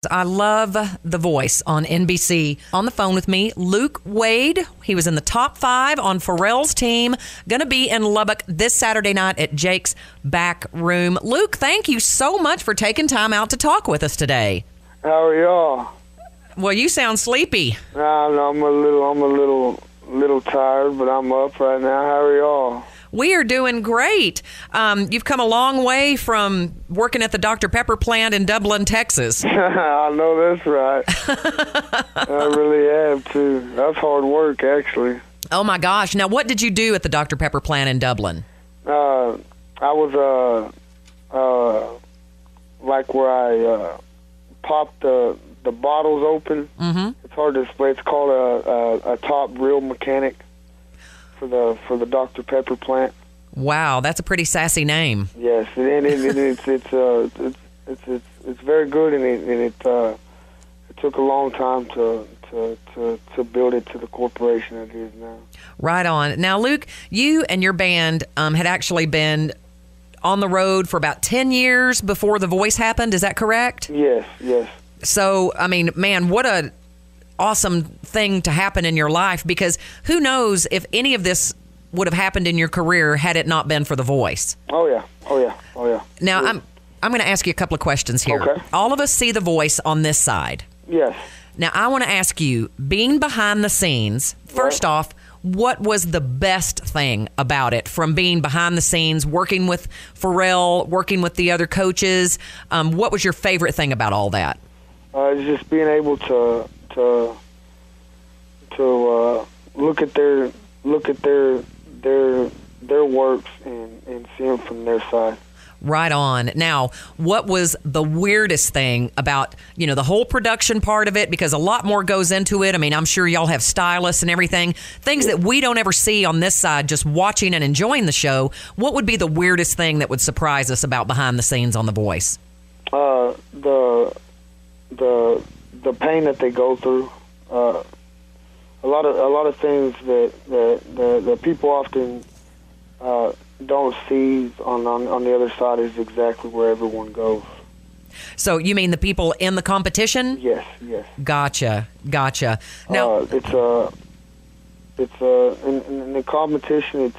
I love The Voice on NBC. On the phone with me, Luke Wade. He was in the top 5 on Pharrell's team. Going to be in Lubbock this Saturday night at Jake's Back Room. Luke, thank you so much for taking time out to talk with us today. How are y'all? Well, you sound sleepy. I'm a little tired, but I'm up right now. How are y'all? We are doing great. You've come a long way from working at the Dr. Pepper plant in Dublin, Texas. I know that's right. I really have, too. That's hard work, actually. Oh, my gosh. Now, what did you do at the Dr. Pepper plant in Dublin? I was, like where I popped the bottles open. Mm-hmm. It's hard to explain. It's called a top reel mechanic for the Dr. Pepper plant. Wow, that's a pretty sassy name. Yes, and it's very good, and it took a long time to build it to the corporation it is now. Right on. Now, Luke, you and your band had actually been on the road for about 10 years before The Voice happened. Is that correct? Yes. So, I mean, man, what a awesome thing to happen in your life, because who knows if any of this would have happened in your career had it not been for The Voice. Oh yeah. Now, I'm going to ask you a couple of questions here. Okay. All of us see The Voice on this side. Yes. Now, I want to ask you, being behind the scenes, first off, what was the best thing about it, from being behind the scenes, working with Pharrell, working with the other coaches? What was your favorite thing about all that? Just being able to look at their works and see them from their side. Right on. Now, what was the weirdest thing about, the whole production part of it? Because a lot more goes into it. I mean, I'm sure y'all have stylists and everything. Things that we don't ever see on this side, just watching and enjoying the show. What would be the weirdest thing that would surprise us about behind the scenes on The Voice? The pain that they go through. A lot of things that people often don't see on the other side is exactly where everyone goes. So you mean the people in the competition? Yes. Gotcha. Now, it's in the competition. It's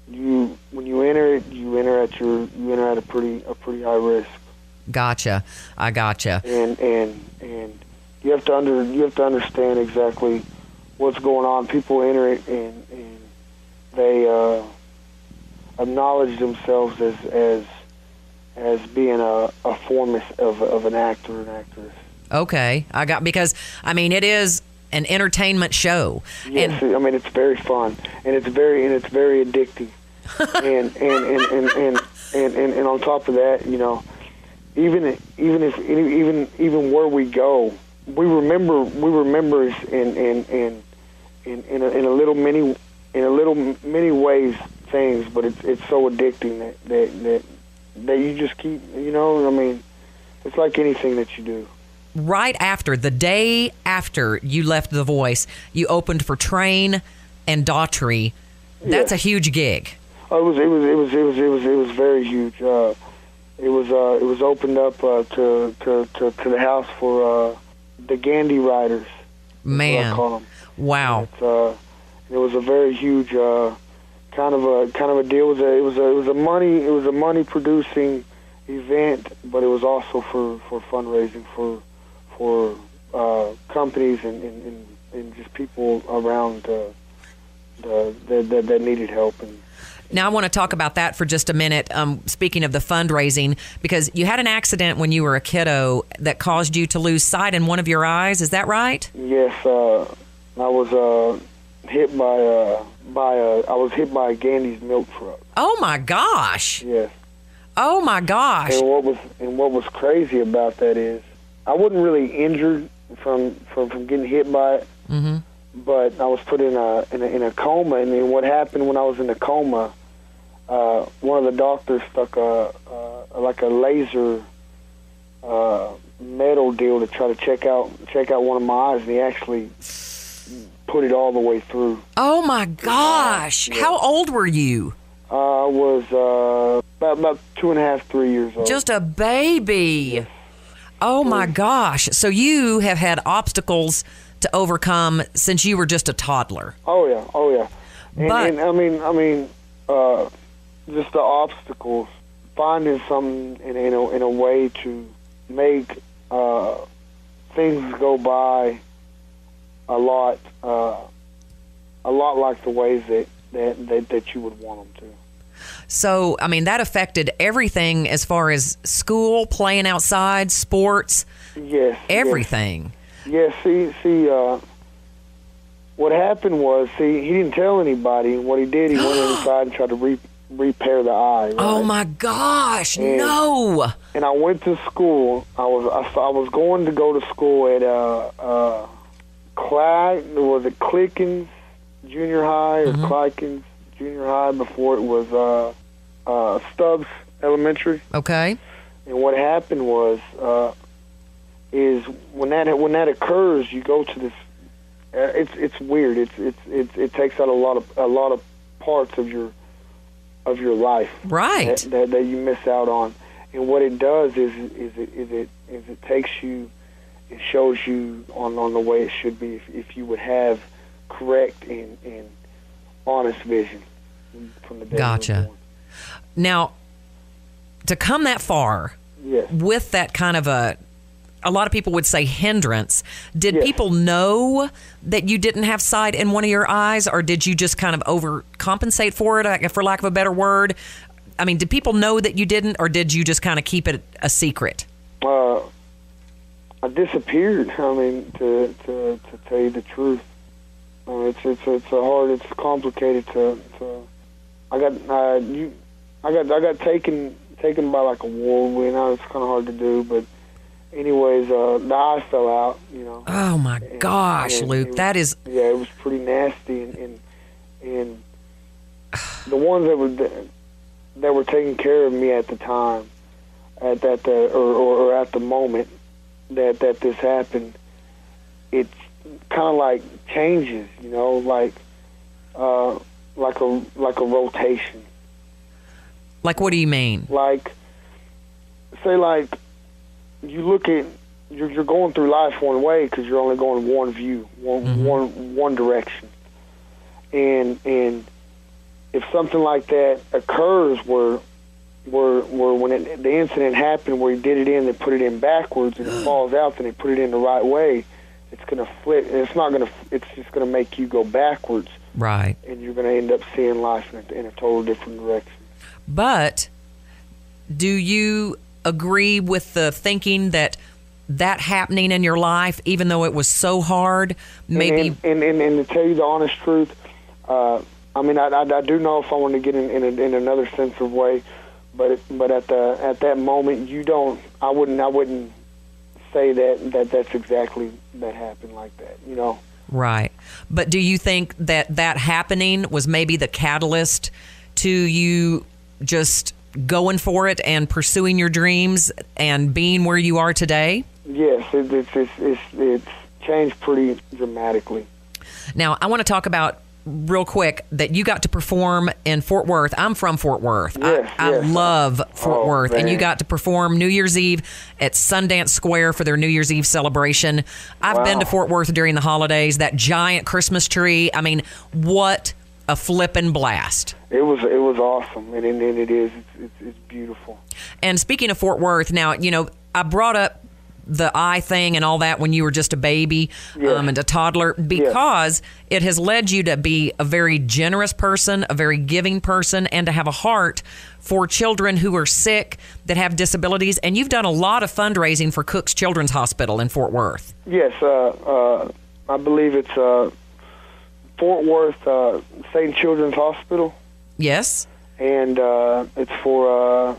when you enter it, you enter at a pretty high risk. Gotcha. I gotcha. And you have to understand exactly what's going on. People enter it and they acknowledge themselves as being a form of an actor and actress. Okay, because it is an entertainment show. Yes, it's very fun and it's very addicting. and on top of that, even where we go, we remember in a little many ways things, but it's so addicting that you just keep, it's like anything that you do. Right after, the day after you left The Voice, you opened for Train and Daughtry. That's a huge gig. Oh, it was very huge. It was opened up to the house for the Gandhi Riders. Man, what I call them. Wow. It was a very huge kind of a deal. It was a money producing event, but it was also for fundraising for companies and just people around that needed help. And now I want to talk about that for just a minute. Speaking of the fundraising, because you had an accident when you were a kiddo that caused you to lose sight in one of your eyes. Is that right? Yes, I was hit by a Gandhi's milk truck. Oh my gosh! Yes. Oh my gosh! And what was crazy about that is I wasn't really injured from getting hit by it. Mm-hmm. But I was put in a coma, and then what happened when I was in the coma? One of the doctors stuck a laser metal deal to try to check out one of my eyes, and he actually put it all the way through. Oh my gosh! Yeah. How old were you? I was about 2.5, 3 years old. Just a baby. Yes. Oh my gosh. So you have had obstacles to overcome since you were just a toddler. Oh yeah. But And I mean, just the obstacles, finding something in a way to make things go by a lot like the ways that you would want them to. so, I mean, that affected everything as far as school, playing outside, sports, Yes. everything. Yes. See. What happened was, he didn't tell anybody. What he did, he went inside and tried to repair the eye. Right? Oh my gosh, no. And I went to school. I was going to go to school at was it Clickens Junior High or Clickens Junior High before it was Stubbs Elementary. Okay. And what happened was is when that occurs, you go to this. It's weird. It takes out a lot of parts of your life, Right. that you miss out on. And what it does is it takes you, it shows you on the way it should be if you would have correct and honest vision from the day Gotcha. you were born. Now, to come that far Yes. with that kind of a lot of people would say hindrance, did Yes. people know that you didn't have sight in one of your eyes, or did you just kind of overcompensate for it, for lack of a better word? I mean, did people know that you didn't, or did you just kind of keep it a secret? I disappeared. I mean, to tell you the truth, it's complicated to. I got taken by like a whirlwind. It's kind of hard to do, but anyways, the eye fell out. Oh my gosh, Luke, that is. Yeah, it was pretty nasty, and the ones that were taking care of me at the time, at the moment that this happened, it kind of like changes, like a rotation. Like, what do you mean? Like, say, like you look at you're going through life one way because you're only going one view, one direction, and if something like that occurs where when the incident happened where he did it in, they put it in backwards and it falls out, then they put it in the right way, it's going to flip, and it's just going to make you go backwards. Right. And you're going to end up seeing life in a total different direction. But do you agree with the thinking that happening in your life, even though it was so hard, maybe... And to tell you the honest truth, I mean, I do know if I want to get in another sense of way, but at that moment, I wouldn't say that's exactly that happened like that, Right. But do you think that happening was maybe the catalyst to you just going for it and pursuing your dreams and being where you are today? Yes, it's changed pretty dramatically. Now, I want to talk about real quick that you got to perform in Fort Worth. I'm from Fort Worth. Yes, I yes. love Fort Worth. Man. And you got to perform New Year's Eve at Sundance Square for their New Year's Eve celebration. I've been to Fort Worth during the holidays, that giant Christmas tree. I mean, what a flippin' blast. It was awesome, and it is. It's beautiful. And speaking of Fort Worth, now, I brought up the eye thing and all that when you were just a baby and a toddler because it has led you to be a very generous person, a very giving person, and to have a heart for children who are sick, that have disabilities. And you've done a lot of fundraising for Cook's Children's Hospital in Fort Worth. Yes, I believe it's Fort Worth St. Children's Hospital. Yes. And it's for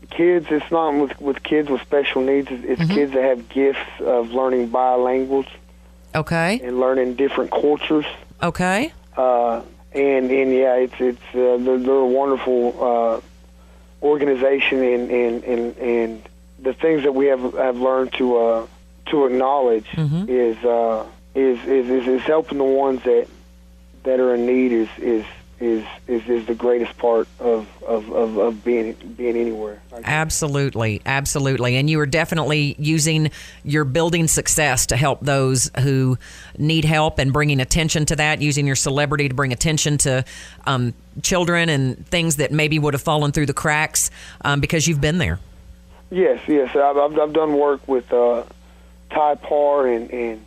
kids. It's not with kids with special needs. It's kids that have gifts of learning bilinguals. Okay. And learning different cultures. Okay. And yeah, they're a wonderful organization, and the things that we have learned to acknowledge is helping the ones that are in need is is the greatest part of being anywhere. Absolutely, absolutely. And you are definitely using your building success to help those who need help and bringing attention to that, using your celebrity to bring attention to children and things that maybe would have fallen through the cracks because you've been there. Yes. I've done work with Ty Parr and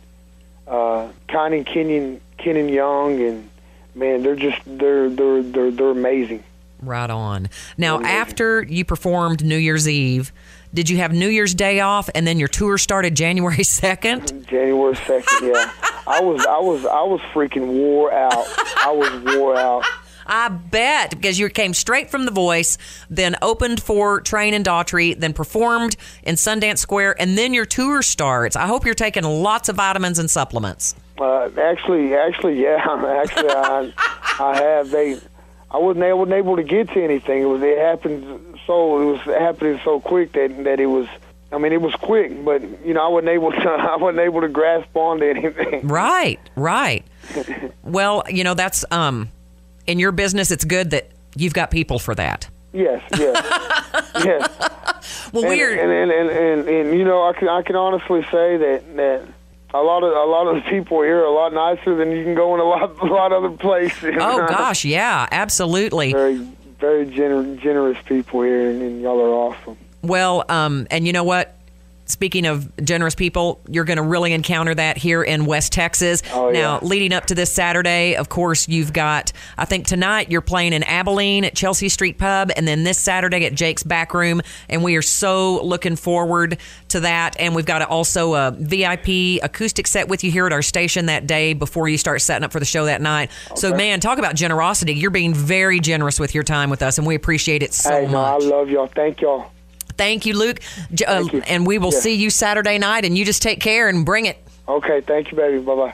Connie Kenyon Young, and man, they're amazing. Right on. Now, after you performed New Year's Eve, did you have New Year's Day off, and then your tour started January 2nd? January 2nd, yeah. I was freaking wore out. I was wore out. I bet, because you came straight from The Voice, then opened for Train and Daughtry, then performed in Sundance Square, and then your tour starts. I hope you're taking lots of vitamins and supplements. Actually, yeah. Actually, I have. I wasn't able to get to anything. It happened so. It was happening so quick that it was. I mean, it was quick, but I wasn't able to grasp onto anything. Right. Well, that's in your business. It's good that you've got people for that. Yes. Well, I can honestly say that a lot of the people here are a lot nicer than you can go in a lot other places. Oh gosh, yeah, absolutely. Very, very generous people here, and y'all are awesome. Well, and you know what? Speaking of generous people, you're going to really encounter that here in West Texas. Oh, yeah. Now, leading up to this Saturday, of course, you've got, I think tonight you're playing in Abilene at Chelsea Street Pub, and then this Saturday at Jake's Back Room, and we are so looking forward to that. And we've got also a VIP acoustic set with you here at our station that day before you start setting up for the show that night. Okay. So, man, talk about generosity. You're being very generous with your time with us, and we appreciate it so much. I love y'all. Thank y'all. Thank you, Luke. Thank you. And we will see you Saturday night, and you just take care and bring it. Okay. Thank you, baby. Bye-bye.